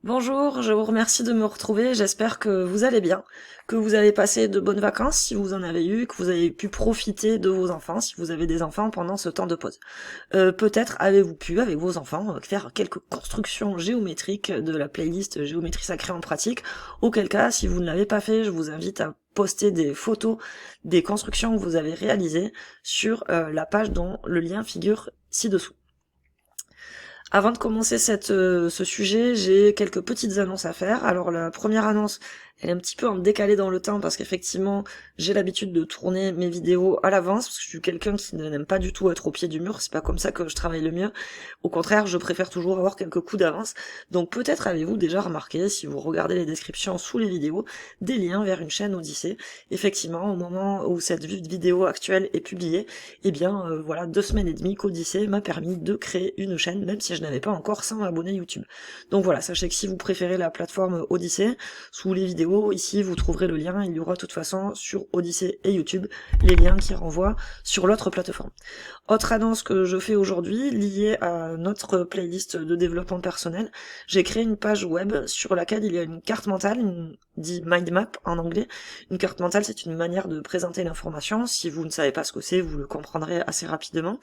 Bonjour, je vous remercie de me retrouver, j'espère que vous allez bien, que vous avez passé de bonnes vacances si vous en avez eu, que vous avez pu profiter de vos enfants si vous avez des enfants pendant ce temps de pause. Peut-être avez-vous pu, avec vos enfants, faire quelques constructions géométriques de la playlist Géométrie sacrée en pratique, auquel cas, si vous ne l'avez pas fait, je vous invite à poster des photos des constructions que vous avez réalisées sur la page dont le lien figure ci-dessous. Avant de commencer ce sujet, j'ai quelques petites annonces à faire. Alors la première annonce, elle est un petit peu en décalé dans le temps parce qu'effectivement, j'ai l'habitude de tourner mes vidéos à l'avance parce que je suis quelqu'un qui n'aime pas du tout être au pied du mur, c'est pas comme ça que je travaille le mieux. Au contraire, je préfère toujours avoir quelques coups d'avance. Donc peut-être avez-vous déjà remarqué, si vous regardez les descriptions sous les vidéos, des liens vers une chaîne Odyssée. Effectivement, au moment où cette vidéo actuelle est publiée, eh bien voilà, 2 semaines et demie qu'Odyssée m'a permis de créer une chaîne, même si je n'avais pas encore 100 abonnés YouTube. Donc voilà, sachez que si vous préférez la plateforme Odyssée, sous les vidéos, ici vous trouverez le lien, il y aura de toute façon sur Odyssée et YouTube les liens qui renvoient sur l'autre plateforme. Autre annonce que je fais aujourd'hui, liée à notre playlist de développement personnel, j'ai créé une page web sur laquelle il y a une carte mentale, dit mind map en anglais. Une carte mentale, c'est une manière de présenter l'information. Si vous ne savez pas ce que c'est, vous le comprendrez assez rapidement.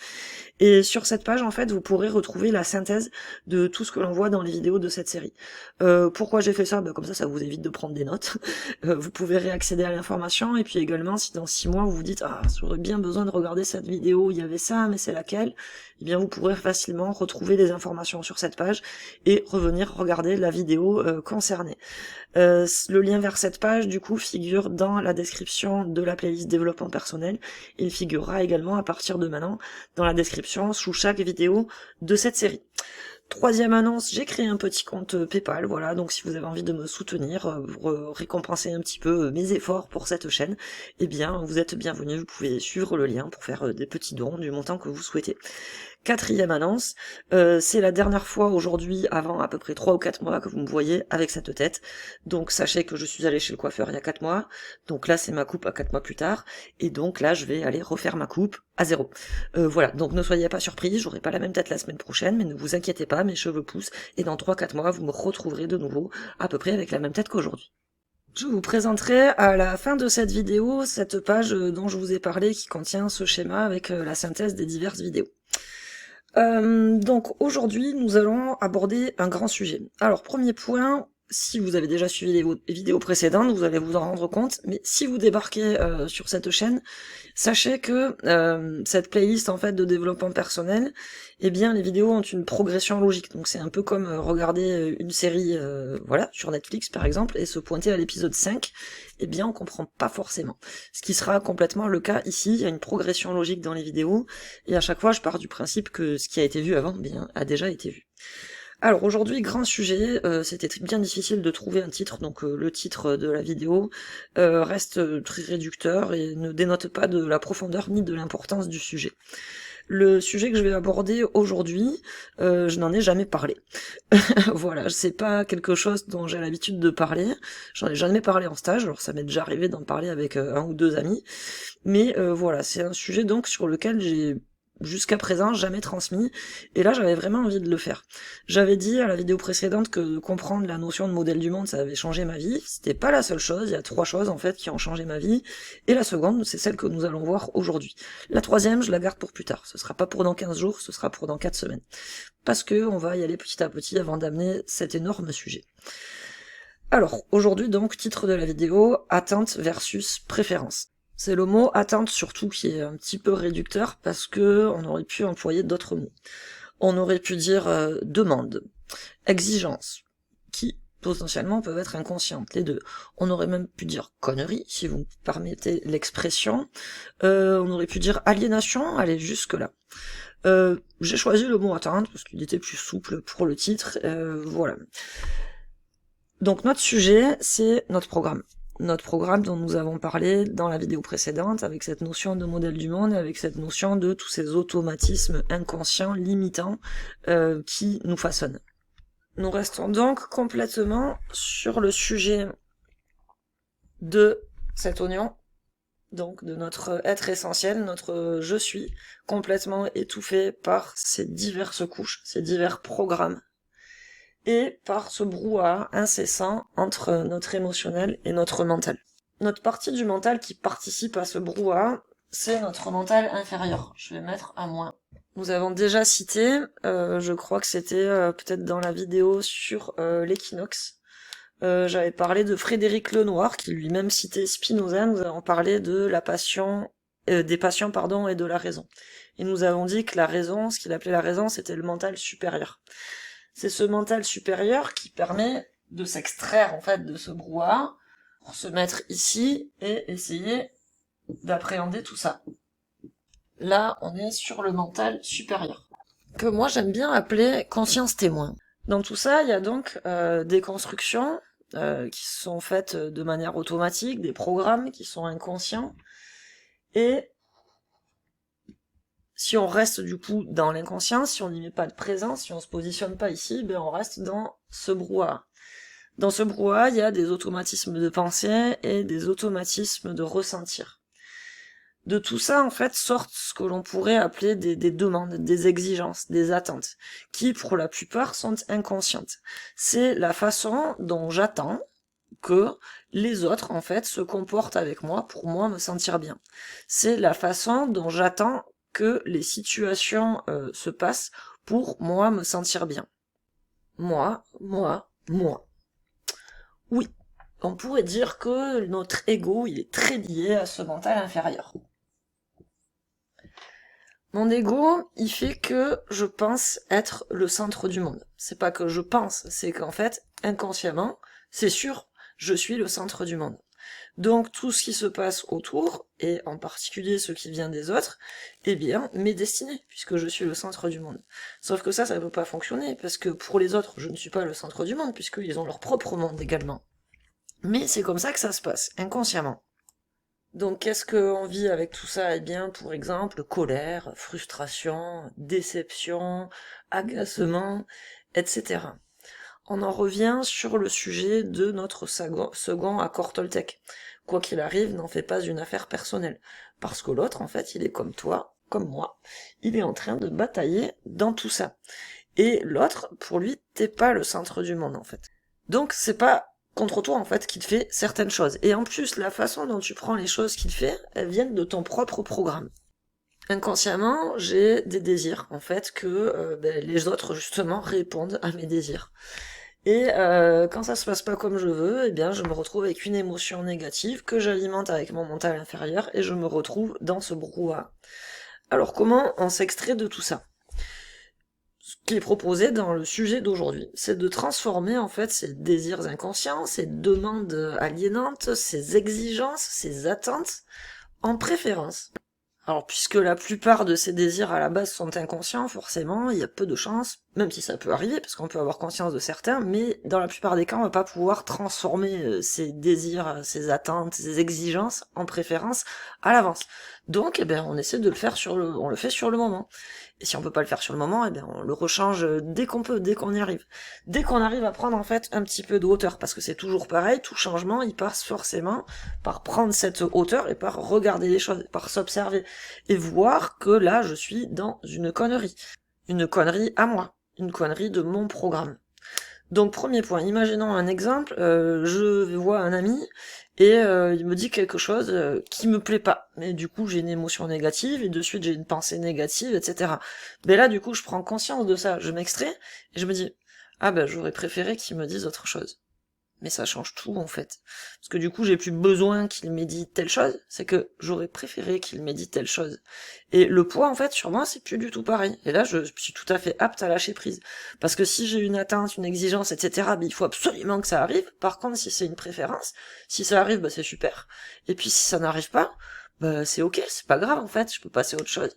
Et sur cette page, en fait, vous pourrez retrouver la synthèse de tout ce que l'on voit dans les vidéos de cette série. Pourquoi j'ai fait ça? Comme ça vous évite de prendre des notes. Vous pouvez réaccéder à l'information, et puis également, si dans 6 mois, vous vous dites « Ah, j'aurais bien besoin de regarder cette vidéo, il y avait ça, mais c'est laquelle ?» Eh bien, vous pourrez facilement retrouver des informations sur cette page, et revenir regarder la vidéo concernée. Le lien vers cette page, du coup, figure dans la description de la playlist développement personnel. Il figurera également à partir de maintenant dans la description sous chaque vidéo de cette série. Troisième annonce, j'ai créé un petit compte PayPal, voilà, donc si vous avez envie de me soutenir, pour récompenser un petit peu mes efforts pour cette chaîne, eh bien, vous êtes bienvenus, vous pouvez suivre le lien pour faire des petits dons du montant que vous souhaitez. Quatrième annonce, c'est la dernière fois aujourd'hui, avant à peu près 3 ou 4 mois, que vous me voyez avec cette tête. Donc sachez que je suis allée chez le coiffeur il y a 4 mois, donc là c'est ma coupe à 4 mois plus tard, et donc là je vais aller refaire ma coupe à zéro. Voilà, donc ne soyez pas surpris, j'aurai pas la même tête la semaine prochaine, mais ne vous inquiétez pas, mes cheveux poussent, et dans 3-4 mois vous me retrouverez de nouveau à peu près avec la même tête qu'aujourd'hui. Je vous présenterai à la fin de cette vidéo cette page dont je vous ai parlé qui contient ce schéma avec la synthèse des diverses vidéos. Donc aujourd'hui, nous allons aborder un grand sujet. Alors, premier point, si vous avez déjà suivi les vidéos précédentes, vous allez vous en rendre compte, mais si vous débarquez sur cette chaîne, sachez que cette playlist en fait de développement personnel, eh bien les vidéos ont une progression logique. Donc c'est un peu comme regarder une série voilà, sur Netflix par exemple, et se pointer à l'épisode 5, eh bien on comprend pas forcément. Ce qui sera complètement le cas ici, il y a une progression logique dans les vidéos, et à chaque fois je pars du principe que ce qui a été vu avant, bien, a déjà été vu. Alors aujourd'hui, grand sujet, c'était bien difficile de trouver un titre, donc le titre de la vidéo reste très réducteur et ne dénote pas de la profondeur ni de l'importance du sujet. Le sujet que je vais aborder aujourd'hui, je n'en ai jamais parlé. Voilà, c'est pas quelque chose dont j'ai l'habitude de parler, j'en ai jamais parlé en stage, alors ça m'est déjà arrivé d'en parler avec un ou deux amis, mais voilà, c'est un sujet donc sur lequel j'ai jusqu'à présent jamais transmis, et là j'avais vraiment envie de le faire. J'avais dit à la vidéo précédente que comprendre la notion de modèle du monde ça avait changé ma vie, c'était pas la seule chose, il y a 3 choses en fait qui ont changé ma vie, et la seconde c'est celle que nous allons voir aujourd'hui. La troisième je la garde pour plus tard, ce sera pas pour dans 15 jours, ce sera pour dans 4 semaines. Parce que on va y aller petit à petit avant d'amener cet énorme sujet. Alors, aujourd'hui donc, titre de la vidéo, attente versus préférence. C'est le mot attente surtout qui est un petit peu réducteur parce que on aurait pu employer d'autres mots. On aurait pu dire demande, exigence, qui potentiellement peuvent être inconscientes, les deux. On aurait même pu dire connerie, si vous me permettez l'expression. On aurait pu dire aliénation, allez jusque-là. J'ai choisi le mot attente parce qu'il était plus souple pour le titre, voilà. Donc notre sujet, c'est notre programme. Notre programme dont nous avons parlé dans la vidéo précédente, avec cette notion de modèle du monde, avec cette notion de tous ces automatismes inconscients, limitants, qui nous façonnent. Nous restons donc complètement sur le sujet de cet oignon, donc de notre être essentiel, notre je suis, complètement étouffé par ces diverses couches, ces divers programmes. et par ce brouhaha incessant entre notre émotionnel et notre mental. Notre partie du mental qui participe à ce brouhaha, c'est notre mental inférieur. Je vais mettre à moins. Nous avons déjà cité, je crois que c'était peut-être dans la vidéo sur l'équinoxe, j'avais parlé de Frédéric Lenoir, qui lui-même citait Spinoza. Nous avons parlé de la passion, des passions, pardon, et de la raison. Et nous avons dit que la raison, ce qu'il appelait la raison, c'était le mental supérieur. C'est ce mental supérieur qui permet de s'extraire, en fait, de ce brouhaha, pour se mettre ici et essayer d'appréhender tout ça. Là, on est sur le mental supérieur, que moi j'aime bien appeler conscience témoin. Dans tout ça, il y a donc des constructions qui sont faites de manière automatique, des programmes qui sont inconscients, et si on reste du coup dans l'inconscient, si on n'y met pas de présence, si on se positionne pas ici, ben on reste dans ce brouhaha. Dans ce brouhaha, il y a des automatismes de pensée et des automatismes de ressentir. De tout ça, en fait, sortent ce que l'on pourrait appeler des demandes, des exigences, des attentes, qui, pour la plupart, sont inconscientes. C'est la façon dont j'attends que les autres, en fait, se comportent avec moi pour moi me sentir bien. C'est la façon dont j'attends que les situations se passent pour moi me sentir bien. Moi. Oui, on pourrait dire que notre ego, il est très lié à ce mental inférieur. Mon ego, il fait que je pense être le centre du monde. C'est pas que je pense, c'est qu'en fait, inconsciemment, c'est sûr, je suis le centre du monde. Donc tout ce qui se passe autour, et en particulier ce qui vient des autres, eh bien, m'est destiné, puisque je suis le centre du monde. Sauf que ça peut pas fonctionner, parce que pour les autres, je ne suis pas le centre du monde, puisqu'ils ont leur propre monde également. Mais c'est comme ça que ça se passe, inconsciemment. Donc qu'est-ce qu'on vit avec tout ça? Eh bien, pour exemple, colère, frustration, déception, agacement, etc. On en revient sur le sujet de notre second accord Toltec. Quoi qu'il arrive, n'en fais pas une affaire personnelle. Parce que l'autre, en fait, il est comme toi, comme moi. Il est en train de batailler dans tout ça. Et l'autre, pour lui, t'es pas le centre du monde, en fait. Donc c'est pas contre toi, en fait, qu'il fait certaines choses. Et en plus, la façon dont tu prends les choses qu'il fait, elles viennent de ton propre programme. Inconsciemment, j'ai des désirs, en fait, que les autres, justement, répondent à mes désirs. Et quand ça se passe pas comme je veux, eh bien, je me retrouve avec une émotion négative que j'alimente avec mon mental inférieur, et je me retrouve dans ce brouhaha. Alors, comment on s'extrait de tout ça ? Ce qui est proposé dans le sujet d'aujourd'hui, c'est de transformer en fait ces désirs inconscients, ces demandes aliénantes, ces exigences, ces attentes en préférences. Alors puisque la plupart de ces désirs à la base sont inconscients, forcément, il y a peu de chances, même si ça peut arriver, parce qu'on peut avoir conscience de certains, mais dans la plupart des cas, on va pas pouvoir transformer ces désirs, ces attentes, ces exigences en préférences à l'avance. Donc, on essaie de le faire on le fait sur le moment. Et si on peut pas le faire sur le moment, on le rechange dès qu'on peut, dès qu'on y arrive. Dès qu'on arrive à prendre en fait un petit peu de hauteur, parce que c'est toujours pareil, tout changement, il passe forcément par prendre cette hauteur et par regarder les choses, par s'observer et voir que là, je suis dans une connerie à moi, une connerie de mon programme. Donc premier point, imaginons un exemple, je vois un ami et il me dit quelque chose qui me plaît pas, mais du coup j'ai une émotion négative et de suite j'ai une pensée négative, etc. Mais là du coup je prends conscience de ça, je m'extrais et je me dis j'aurais préféré qu'il me dise autre chose. Mais ça change tout en fait. Parce que du coup j'ai plus besoin qu'il m'ait dit telle chose, c'est que j'aurais préféré qu'il m'ait dit telle chose. Et le poids en fait sur moi c'est plus du tout pareil. Et là je suis tout à fait apte à lâcher prise. Parce que si j'ai une attente, une exigence, etc., il faut absolument que ça arrive. Par contre si c'est une préférence, si ça arrive c'est super. Et puis si ça n'arrive pas, c'est ok, c'est pas grave en fait, je peux passer à autre chose.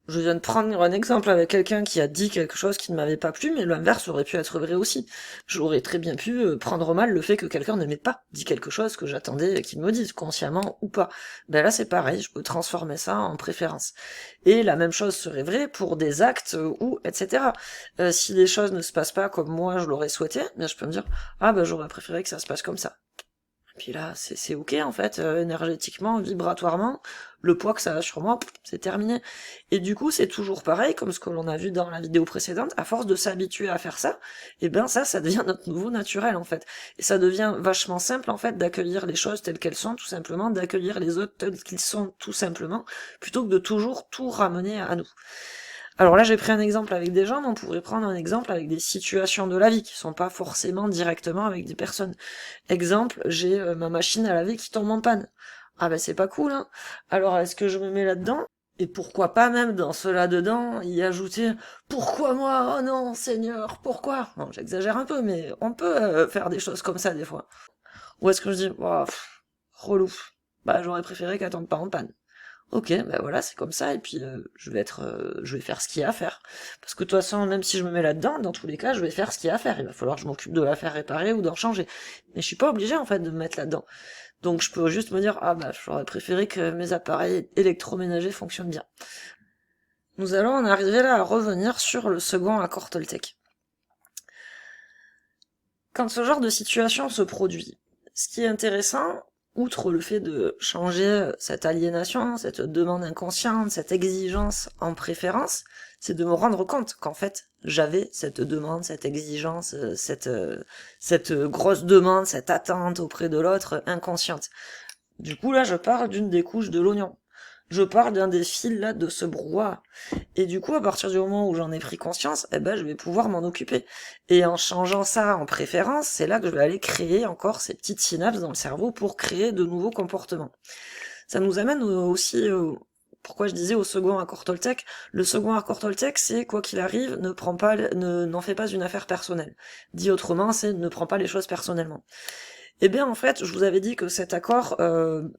Je viens de prendre un exemple avec quelqu'un qui a dit quelque chose qui ne m'avait pas plu, mais l'inverse aurait pu être vrai aussi. J'aurais très bien pu prendre mal le fait que quelqu'un ne m'ait pas dit quelque chose que j'attendais qu'il me dise, consciemment ou pas. Là c'est pareil, je peux transformer ça en préférence. Et la même chose serait vraie pour des actes ou etc. Si les choses ne se passent pas comme moi je l'aurais souhaité, je peux me dire j'aurais préféré que ça se passe comme ça. Puis là, c'est ok en fait, énergétiquement, vibratoirement, le poids que ça a sur moi, c'est terminé. Et du coup, c'est toujours pareil, comme ce que l'on a vu dans la vidéo précédente, à force de s'habituer à faire ça, et ben ça devient notre nouveau naturel en fait. Et ça devient vachement simple en fait d'accueillir les choses telles qu'elles sont, tout simplement, d'accueillir les autres tels qu'ils sont, tout simplement, plutôt que de toujours tout ramener à nous. Alors là, j'ai pris un exemple avec des gens, mais on pourrait prendre un exemple avec des situations de la vie qui sont pas forcément directement avec des personnes. Exemple, j'ai ma machine à laver qui tombe en panne. Ah ben c'est pas cool, hein. Alors est-ce que je me mets là-dedans? Et pourquoi pas même dans cela dedans y ajouter pourquoi moi? Oh non, Seigneur, pourquoi? Bon, j'exagère un peu, mais on peut faire des choses comme ça des fois. Ou est-ce que je dis, oh, relou, bah j'aurais préféré qu'elle tombe pas en panne. Ok, ben voilà, c'est comme ça, et puis je vais faire ce qu'il y a à faire. Parce que de toute façon, même si je me mets là-dedans, dans tous les cas, je vais faire ce qu'il y a à faire. Il va falloir que je m'occupe de la faire réparer ou d'en changer. Mais je suis pas obligée en fait de me mettre là-dedans. Donc je peux juste me dire, ah bah j'aurais préféré que mes appareils électroménagers fonctionnent bien. Nous allons en arriver là à revenir sur le second accord Toltec. Quand ce genre de situation se produit, ce qui est intéressant, outre le fait de changer cette aliénation, cette demande inconsciente, cette exigence en préférence, c'est de me rendre compte qu'en fait, j'avais cette demande, cette exigence, cette grosse demande, cette attente auprès de l'autre inconsciente. Du coup, là, je parle d'une des couches de l'oignon. Je parle d'un des fils, là, de ce brouhaha. Et du coup, à partir du moment où j'en ai pris conscience, eh ben, je vais pouvoir m'en occuper. Et en changeant ça en préférence, c'est là que je vais aller créer encore ces petites synapses dans le cerveau pour créer de nouveaux comportements. Ça nous amène aussi, pourquoi je disais au second accord Toltec, le second accord Toltec, c'est quoi qu'il arrive, n'en fais pas une affaire personnelle. Dit autrement, c'est ne prends pas les choses personnellement. Eh bien, en fait, je vous avais dit que cet accord,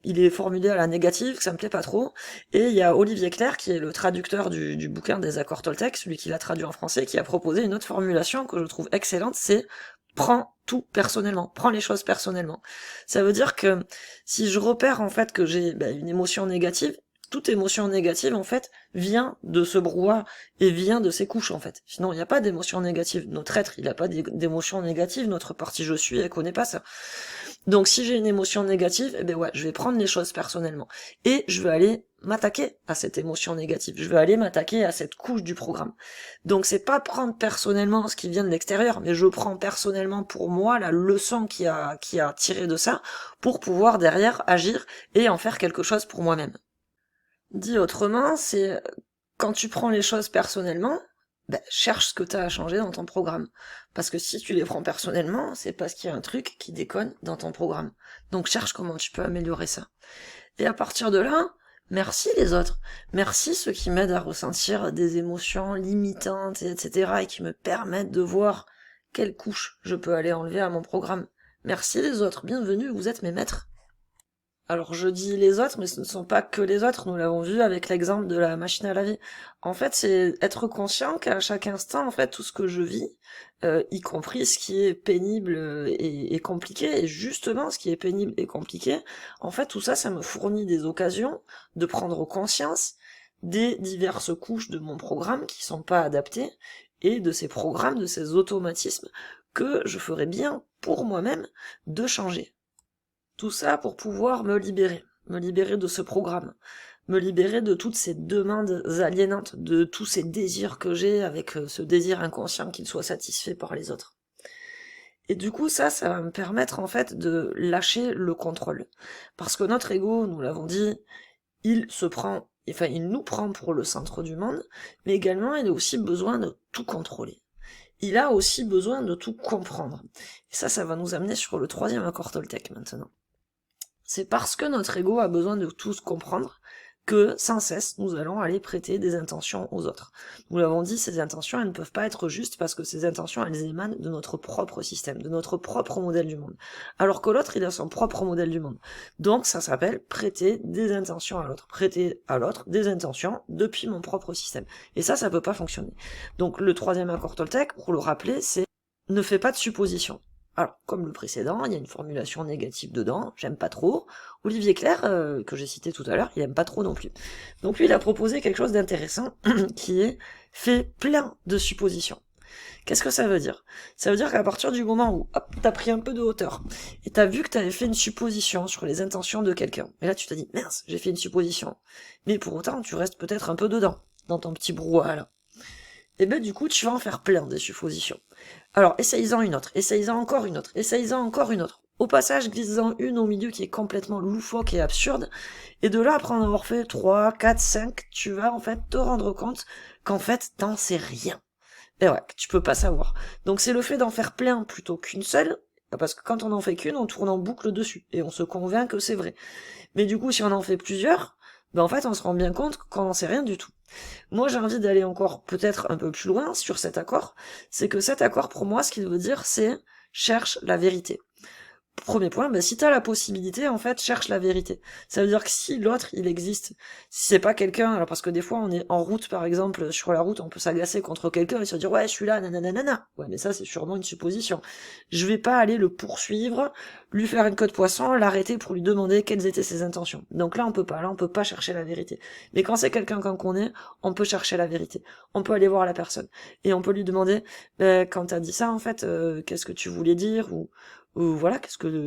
il est formulé à la négative, que ça me plaît pas trop, et il y a Olivier Clerc, qui est le traducteur du bouquin des accords Toltec, celui qui l'a traduit en français, qui a proposé une autre formulation que je trouve excellente, c'est « prends tout personnellement, prends les choses personnellement ». Ça veut dire que si je repère, en fait, que j'ai une émotion négative, toute émotion négative, en fait, vient de ce brouhaha et vient de ces couches, en fait. Sinon, il n'y a pas d'émotion négative. Notre être, il n'a pas d'émotion négative, notre partie je suis, elle connaît pas ça. Donc, si j'ai une émotion négative, eh ben ouais, je vais prendre les choses personnellement. Et je vais aller m'attaquer à cette émotion négative. Je vais aller m'attaquer à cette couche du programme. Donc, c'est pas prendre personnellement ce qui vient de l'extérieur, mais je prends personnellement pour moi la leçon qui a tiré de ça pour pouvoir derrière agir et en faire quelque chose pour moi-même. Dit autrement, c'est quand tu prends les choses personnellement, cherche ce que t'as à changer dans ton programme. Parce que si tu les prends personnellement, c'est parce qu'il y a un truc qui déconne dans ton programme. Donc cherche comment tu peux améliorer ça. Et à partir de là, merci les autres. Merci ceux qui m'aident à ressentir des émotions limitantes, etc. et qui me permettent de voir quelle couche je peux aller enlever à mon programme. Merci les autres, bienvenue, vous êtes mes maîtres. Alors je dis les autres, mais ce ne sont pas que les autres, nous l'avons vu avec l'exemple de la machine à laver. En fait, c'est être conscient qu'à chaque instant, en fait, tout ce que je vis, y compris ce qui est pénible et compliqué, et justement ce qui est pénible et compliqué, en fait, tout ça, ça me fournit des occasions de prendre conscience des diverses couches de mon programme qui sont pas adaptées, et de ces programmes, de ces automatismes que je ferais bien pour moi-même de changer. Tout ça pour pouvoir me libérer de ce programme, me libérer de toutes ces demandes aliénantes, de tous ces désirs que j'ai avec ce désir inconscient qu'il soit satisfait par les autres. Et du coup, ça va me permettre en fait de lâcher le contrôle. Parce que notre ego, nous l'avons dit, il nous prend pour le centre du monde, mais également il a aussi besoin de tout contrôler. Il a aussi besoin de tout comprendre. Et ça va nous amener sur le troisième accord Toltec maintenant. C'est parce que notre ego a besoin de tout comprendre que, sans cesse, nous allons aller prêter des intentions aux autres. Nous l'avons dit, ces intentions, elles ne peuvent pas être justes parce que ces intentions, elles émanent de notre propre système, de notre propre modèle du monde. Alors que l'autre, il a son propre modèle du monde. Donc, ça s'appelle prêter des intentions à l'autre. Prêter à l'autre des intentions depuis mon propre système. Et ça peut pas fonctionner. Donc, le troisième accord Toltec, pour le rappeler, c'est ne fais pas de suppositions. Alors, comme le précédent, il y a une formulation négative dedans, j'aime pas trop. Olivier Clerc, que j'ai cité tout à l'heure, il aime pas trop non plus. Donc lui, il a proposé quelque chose d'intéressant, qui est « fais plein de suppositions ». Qu'est-ce que ça veut dire? Ça veut dire qu'à partir du moment où, hop, t'as pris un peu de hauteur, et t'as vu que t'avais fait une supposition sur les intentions de quelqu'un, et là tu t'as dit, mince, j'ai fait une supposition. Mais pour autant, tu restes peut-être un peu dedans, dans ton petit brouhaha là. Et ben du coup, tu vas en faire plein des suppositions. Alors, essaye-en une autre, essaye-en encore une autre, essaye-en encore une autre. Au passage, glisse-en une au milieu qui est complètement loufoque et absurde, et de là, après en avoir fait 3, 4, 5, tu vas en fait te rendre compte qu'en fait, t'en sais rien. Et ouais, tu peux pas savoir. Donc c'est le fait d'en faire plein plutôt qu'une seule, parce que quand on en fait qu'une, on tourne en boucle dessus, et on se convainc que c'est vrai. Mais du coup, si on en fait plusieurs, ben en fait, on se rend bien compte qu'on n'en sait rien du tout. Moi, j'ai envie d'aller encore peut-être un peu plus loin sur cet accord. C'est que cet accord, pour moi, ce qu'il veut dire, c'est cherche la vérité. Premier point, ben, si t'as la possibilité, en fait, cherche la vérité. Ça veut dire que si l'autre, il existe, si c'est pas quelqu'un, alors parce que des fois, on est en route, par exemple, sur la route, on peut s'agacer contre quelqu'un et se dire, ouais, je suis là, nanana. Ouais, mais ça, c'est sûrement une supposition. Je vais pas aller le poursuivre, lui faire une queue de poisson, l'arrêter pour lui demander quelles étaient ses intentions. Donc là, on peut pas chercher la vérité. Mais quand c'est quelqu'un qu'on connaît, on peut chercher la vérité. On peut aller voir la personne. Et on peut lui demander, ben, quand t'as dit ça, en fait, qu'est-ce que tu voulais dire, ou voilà,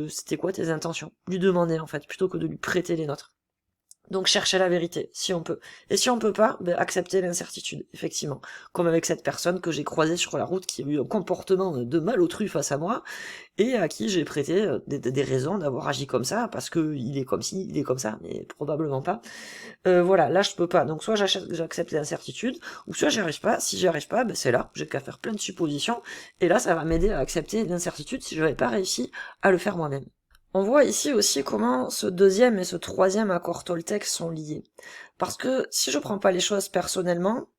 c'était quoi tes intentions? Lui demander en fait, plutôt que de lui prêter les nôtres. Donc chercher la vérité, si on peut. Et si on peut pas, ben, accepter l'incertitude, effectivement. Comme avec cette personne que j'ai croisée sur la route qui a eu un comportement de malotru face à moi, et à qui j'ai prêté des raisons d'avoir agi comme ça, parce que il est comme ci, il est comme ça, mais probablement pas. Voilà, là je peux pas. Donc soit j'accepte l'incertitude, ou soit j'y arrive pas. Si j'y arrive pas, ben c'est là, j'ai qu'à faire plein de suppositions, et là ça va m'aider à accepter l'incertitude si je n'avais pas réussi à le faire moi-même. On voit ici aussi comment ce deuxième et ce troisième accord Toltec sont liés. Parce que si je prends pas les choses personnellement,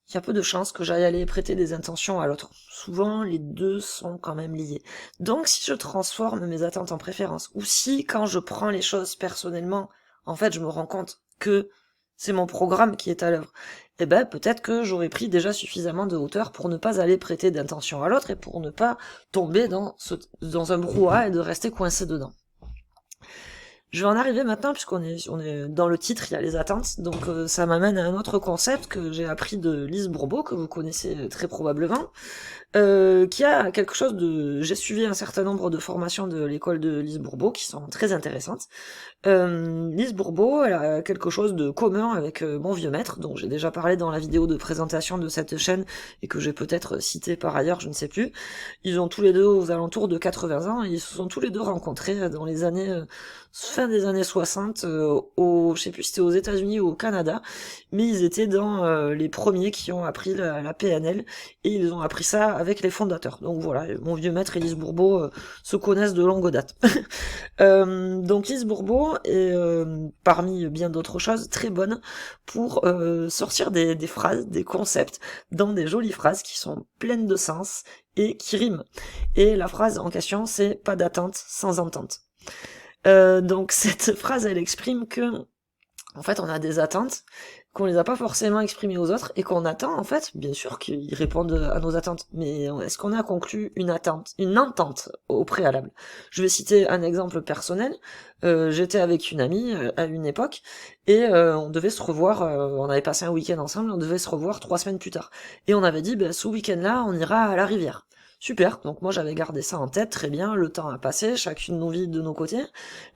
il y a peu de chances que j'aille aller prêter des intentions à l'autre. Souvent, les deux sont quand même liés. Donc si je transforme mes attentes en préférences, ou si quand je prends les choses personnellement, en fait je me rends compte que c'est mon programme qui est à l'œuvre, eh ben peut-être que j'aurais pris déjà suffisamment de hauteur pour ne pas aller prêter d'intention à l'autre et pour ne pas tomber dans un brouhaha et de rester coincé dedans. Je vais en arriver maintenant, puisqu'on est dans le titre, il y a les attentes, donc ça m'amène à un autre concept que j'ai appris de Lise Bourbeau, que vous connaissez très probablement, qui a quelque chose de... J'ai suivi un certain nombre de formations de l'école de Lise Bourbeau, qui sont très intéressantes. Lise Bourbeau, elle a quelque chose de commun avec mon vieux maître, dont j'ai déjà parlé dans la vidéo de présentation de cette chaîne, et que j'ai peut-être cité par ailleurs, je ne sais plus. Ils ont tous les deux aux alentours de 80 ans, et ils se sont tous les deux rencontrés dans les années... fin des années 60, je sais plus si c'était aux États-Unis ou au Canada, mais ils étaient dans les premiers qui ont appris la PNL, et ils ont appris ça avec les fondateurs. Donc voilà, mon vieux maître et Lise Bourbeau se connaissent de longue date. Donc Lise Bourbeau est, parmi bien d'autres choses, très bonne pour sortir des phrases, des concepts, dans des jolies phrases qui sont pleines de sens et qui riment. Et la phrase en question, c'est « pas d'attente sans entente ». Donc cette phrase, elle exprime que, en fait, on a des attentes, qu'on les a pas forcément exprimées aux autres, et qu'on attend, en fait, bien sûr qu'ils répondent à nos attentes, mais est-ce qu'on a conclu une entente au préalable? Je vais citer un exemple personnel. J'étais avec une amie à une époque, et on devait se revoir, on avait passé un week-end ensemble, on devait se revoir 3 semaines plus tard. Et on avait dit, ce week-end-là, on ira à la rivière. Super, donc moi j'avais gardé ça en tête, très bien, le temps a passé, chacune nos vies de nos côtés.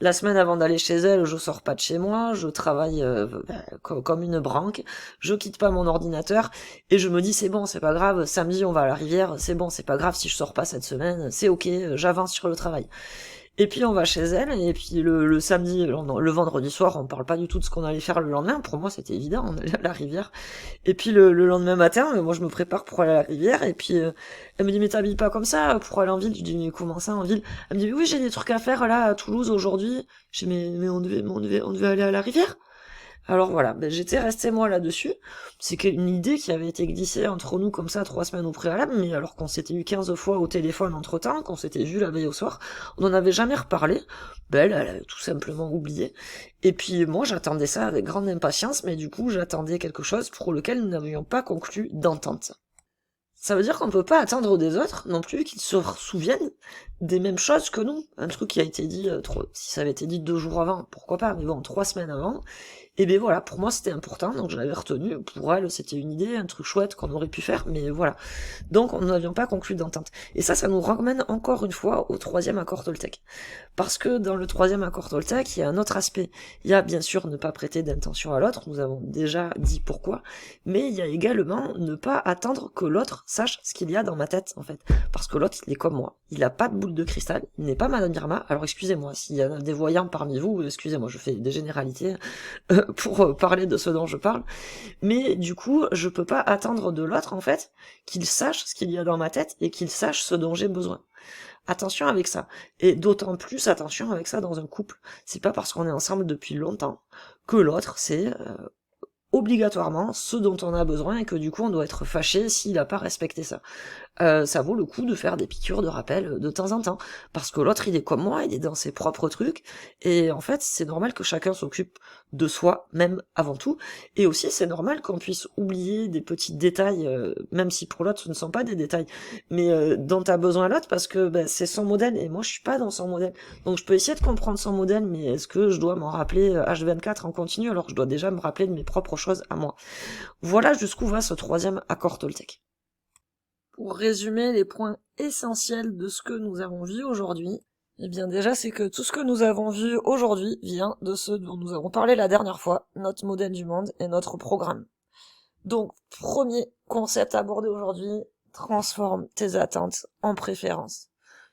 La semaine avant d'aller chez elle, je sors pas de chez moi, je travaille comme une branque, je quitte pas mon ordinateur, et je me dis c'est bon, c'est pas grave, samedi on va à la rivière, c'est bon, c'est pas grave si je sors pas cette semaine, c'est ok, j'avance sur le travail. Et puis on va chez elle, et puis le samedi, le vendredi soir, on parle pas du tout de ce qu'on allait faire le lendemain, pour moi c'était évident, on allait à la rivière. Et puis le lendemain matin, moi je me prépare pour aller à la rivière, et puis elle me dit mais t'habilles pas comme ça pour aller en ville? Je dis mais comment ça en ville? Elle me dit oui j'ai des trucs à faire là à Toulouse aujourd'hui. Je dis mais on devait aller à la rivière. Alors voilà, j'étais resté moi là-dessus. C'est une idée qui avait été glissée entre nous comme ça 3 semaines au préalable, mais alors qu'on s'était eu 15 fois au téléphone entre-temps, qu'on s'était vu la veille au soir, on n'en avait jamais reparlé. Elle avait tout simplement oublié. Et puis moi j'attendais ça avec grande impatience, mais du coup j'attendais quelque chose pour lequel nous n'avions pas conclu d'entente. Ça veut dire qu'on peut pas attendre des autres non plus qu'ils se souviennent des mêmes choses que nous. Un truc qui a été dit, si ça avait été dit 2 jours avant, pourquoi pas, mais bon, 3 semaines avant, et ben voilà, pour moi c'était important, donc je l'avais retenu. Pour elle, c'était une idée, un truc chouette qu'on aurait pu faire, mais voilà. Donc on n'avions pas conclu d'entente. Et ça nous ramène encore une fois au 3e accord Toltec. Parce que dans le 3e accord Toltec, il y a un autre aspect. Il y a bien sûr ne pas prêter d'intention à l'autre, nous avons déjà dit pourquoi, mais il y a également ne pas attendre que l'autre sache ce qu'il y a dans ma tête, en fait. Parce que l'autre, il est comme moi. Il n'a pas de boule de cristal, il n'est pas Madame Irma. Alors excusez-moi, s'il y en a des voyants parmi vous, excusez-moi, je fais des généralités pour parler de ce dont je parle. Mais du coup, je peux pas attendre de l'autre, en fait, qu'il sache ce qu'il y a dans ma tête et qu'il sache ce dont j'ai besoin. Attention avec ça. Et d'autant plus attention avec ça dans un couple. C'est pas parce qu'on est ensemble depuis longtemps que l'autre, c'est obligatoirement ce dont on a besoin et que du coup on doit être fâché s'il n'a pas respecté ça. Ça vaut le coup de faire des piqûres de rappel de temps en temps, parce que l'autre il est comme moi, il est dans ses propres trucs, et en fait c'est normal que chacun s'occupe de soi, même avant tout, et aussi c'est normal qu'on puisse oublier des petits détails, même si pour l'autre ce ne sont pas des détails, mais dont t'as besoin l'autre, parce que c'est son modèle, et moi je suis pas dans son modèle, donc je peux essayer de comprendre son modèle, mais est-ce que je dois m'en rappeler H24 en continu, alors que je dois déjà me rappeler de mes propres choses à moi. Voilà jusqu'où va ce 3e accord Toltec. Pour résumer les points essentiels de ce que nous avons vu aujourd'hui, eh bien déjà c'est que tout ce que nous avons vu aujourd'hui vient de ce dont nous avons parlé la dernière fois, notre modèle du monde et notre programme. Donc, premier concept abordé aujourd'hui, transforme tes attentes en préférences.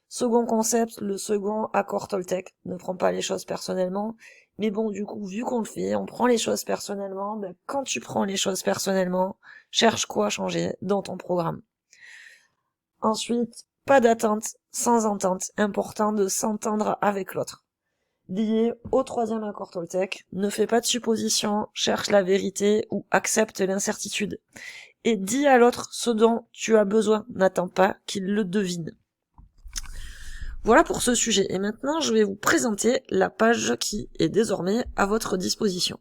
Second concept, le second accord Toltec, ne prends pas les choses personnellement, mais bon, du coup, vu qu'on le fait, on prend les choses personnellement, quand tu prends les choses personnellement, cherche quoi changer dans ton programme. Ensuite, pas d'attente sans entente, important de s'entendre avec l'autre. Lié au 3e accord Toltec, ne fais pas de suppositions, cherche la vérité ou accepte l'incertitude. Et dis à l'autre ce dont tu as besoin, n'attends pas qu'il le devine. Voilà pour ce sujet, et maintenant je vais vous présenter la page qui est désormais à votre disposition.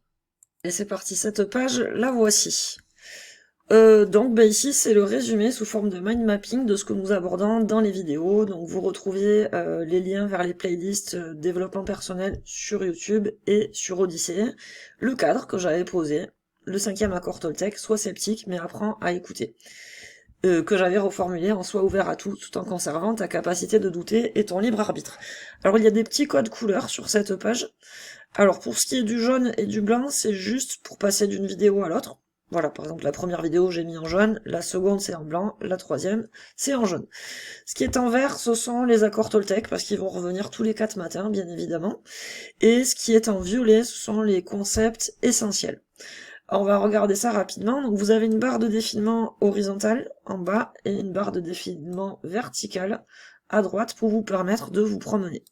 Et c'est parti, cette page, la voici. Donc ici c'est le résumé sous forme de mind mapping de ce que nous abordons dans les vidéos. Donc vous retrouvez les liens vers les playlists développement personnel sur YouTube et sur Odyssée, le cadre que j'avais posé, le 5e accord Toltec, sois sceptique mais apprends à écouter, que j'avais reformulé en sois ouvert à tout en conservant ta capacité de douter et ton libre arbitre. Alors il y a des petits codes couleurs sur cette page. Alors pour ce qui est du jaune et du blanc, c'est juste pour passer d'une vidéo à l'autre. Voilà, par exemple, la première vidéo, j'ai mis en jaune, la seconde, c'est en blanc, la troisième, c'est en jaune. Ce qui est en vert, ce sont les accords Toltec, parce qu'ils vont revenir tous les 4 matins, bien évidemment. Et ce qui est en violet, ce sont les concepts essentiels. Alors, on va regarder ça rapidement. Donc, vous avez une barre de défilement horizontale en bas et une barre de défilement verticale à droite pour vous permettre de vous promener.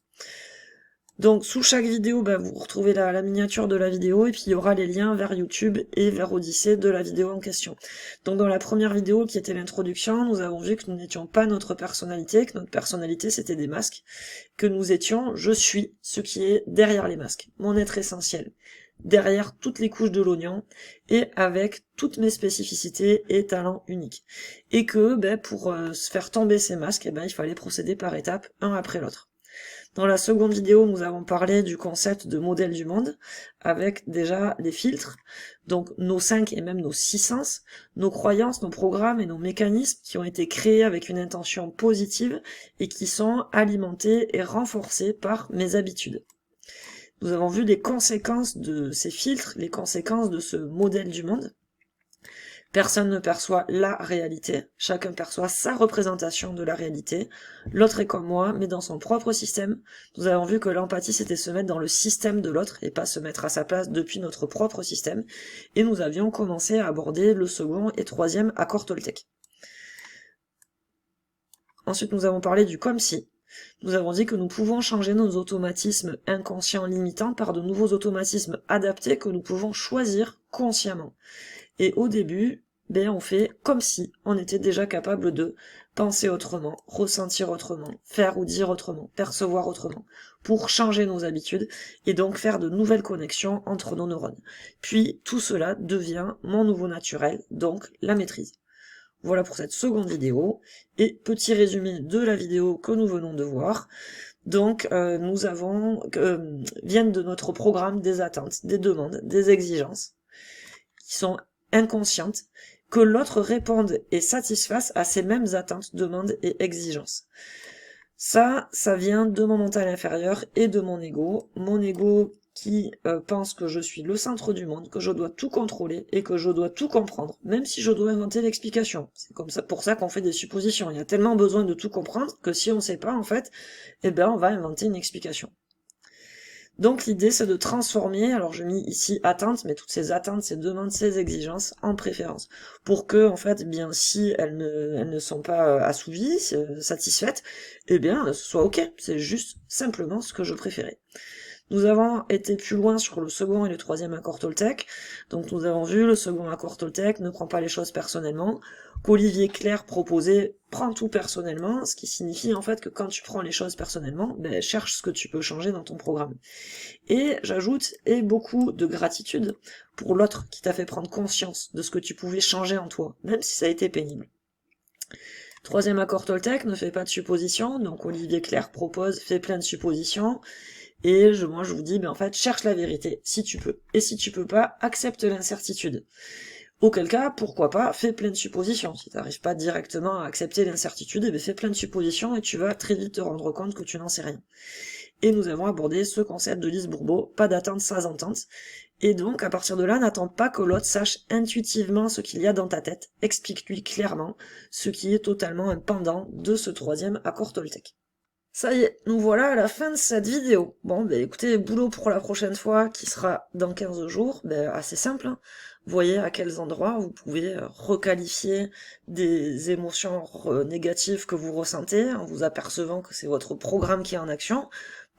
Donc sous chaque vidéo, vous retrouvez la miniature de la vidéo et puis il y aura les liens vers YouTube et vers Odyssée de la vidéo en question. Donc dans la première vidéo qui était l'introduction, nous avons vu que nous n'étions pas notre personnalité, que notre personnalité c'était des masques, que nous étions je suis ce qui est derrière les masques, mon être essentiel, derrière toutes les couches de l'oignon et avec toutes mes spécificités et talents uniques. Et que pour se faire tomber ces masques, il fallait procéder par étapes, un après l'autre. Dans la seconde vidéo, nous avons parlé du concept de modèle du monde, avec déjà les filtres, donc nos 5 et même nos 6 sens, nos croyances, nos programmes et nos mécanismes qui ont été créés avec une intention positive et qui sont alimentés et renforcés par mes habitudes. Nous avons vu les conséquences de ces filtres, les conséquences de ce modèle du monde. Personne ne perçoit la réalité, chacun perçoit sa représentation de la réalité, l'autre est comme moi, mais dans son propre système. Nous avons vu que l'empathie c'était se mettre dans le système de l'autre et pas se mettre à sa place depuis notre propre système, et nous avions commencé à aborder le second et troisième accord Toltec. Ensuite nous avons parlé du comme si. Nous avons dit que nous pouvons changer nos automatismes inconscients limitants par de nouveaux automatismes adaptés que nous pouvons choisir consciemment. Et au début, on fait comme si on était déjà capable de penser autrement, ressentir autrement, faire ou dire autrement, percevoir autrement, pour changer nos habitudes et donc faire de nouvelles connexions entre nos neurones. Puis tout cela devient mon nouveau naturel, donc la maîtrise. Voilà pour cette seconde vidéo. Et petit résumé de la vidéo que nous venons de voir. Donc, nous avons viennent de notre programme des attentes, des demandes, des exigences qui sont inconscientes, que l'autre réponde et satisfasse à ces mêmes attentes, demandes et exigences. Ça vient de mon mental inférieur et de mon ego qui pense que je suis le centre du monde, que je dois tout contrôler et que je dois tout comprendre, même si je dois inventer l'explication. C'est comme ça, pour ça qu'on fait des suppositions. Il y a tellement besoin de tout comprendre que si on sait pas, en fait, eh ben, on va inventer une explication. Donc l'idée c'est de transformer, alors je mets ici attentes, mais toutes ces attentes, ces demandes, ces exigences en préférences, pour que en fait, eh bien si elles ne sont pas assouvies, satisfaites, eh bien ce soit ok, c'est juste simplement ce que je préférais. Nous avons été plus loin sur le second et le troisième accord Toltec. Donc nous avons vu le second accord Toltec ne prend pas les choses personnellement, qu'Olivier Clerc proposait prends tout personnellement, ce qui signifie en fait que quand tu prends les choses personnellement, ben, cherche ce que tu peux changer dans ton programme. Et j'ajoute, et beaucoup de gratitude pour l'autre qui t'a fait prendre conscience de ce que tu pouvais changer en toi, même si ça a été pénible. Troisième accord Toltec ne fait pas de suppositions, donc Olivier Clerc propose, fait plein de suppositions, et moi je vous dis, ben en fait, cherche la vérité, si tu peux. Et si tu peux pas, accepte l'incertitude. Auquel cas, pourquoi pas, fais plein de suppositions. Si t'arrives pas directement à accepter l'incertitude, eh ben fais plein de suppositions et tu vas très vite te rendre compte que tu n'en sais rien. Et nous avons abordé ce concept de Lise Bourbeau, pas d'attente sans entente. Et donc, à partir de là, n'attends pas que l'autre sache intuitivement ce qu'il y a dans ta tête. Explique-lui clairement ce qui est totalement un pendant de ce troisième accord Toltec. Ça y est, nous voilà à la fin de cette vidéo. Bon, ben écoutez, boulot pour la prochaine fois, qui sera dans 15 jours, ben assez simple, hein. Voyez à quels endroits vous pouvez requalifier des émotions négatives que vous ressentez, en vous apercevant que c'est votre programme qui est en action,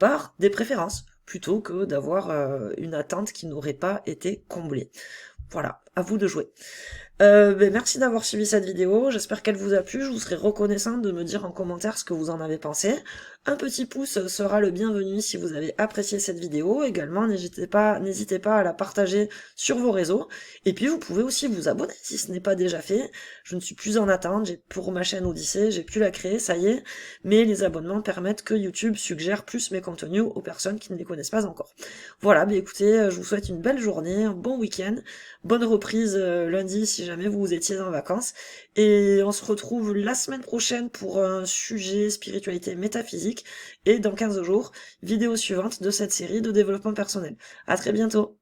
par des préférences, plutôt que d'avoir une attente qui n'aurait pas été comblée. Voilà, à vous de jouer. Ben merci d'avoir suivi cette vidéo, j'espère qu'elle vous a plu, je vous serai reconnaissant de me dire en commentaire ce que vous en avez pensé. Un petit pouce sera le bienvenu si vous avez apprécié cette vidéo, également n'hésitez pas à la partager sur vos réseaux, et puis vous pouvez aussi vous abonner si ce n'est pas déjà fait. Je ne suis plus en attente, pour ma chaîne Odyssée, j'ai pu la créer, ça y est, mais les abonnements permettent que YouTube suggère plus mes contenus aux personnes qui ne les connaissent pas encore. Voilà, ben écoutez, je vous souhaite une belle journée, un bon week-end, bonne reprise lundi si jamais vous étiez en vacances, et on se retrouve la semaine prochaine pour un sujet spiritualité métaphysique, et dans 15 jours, vidéo suivante de cette série de développement personnel. À très bientôt.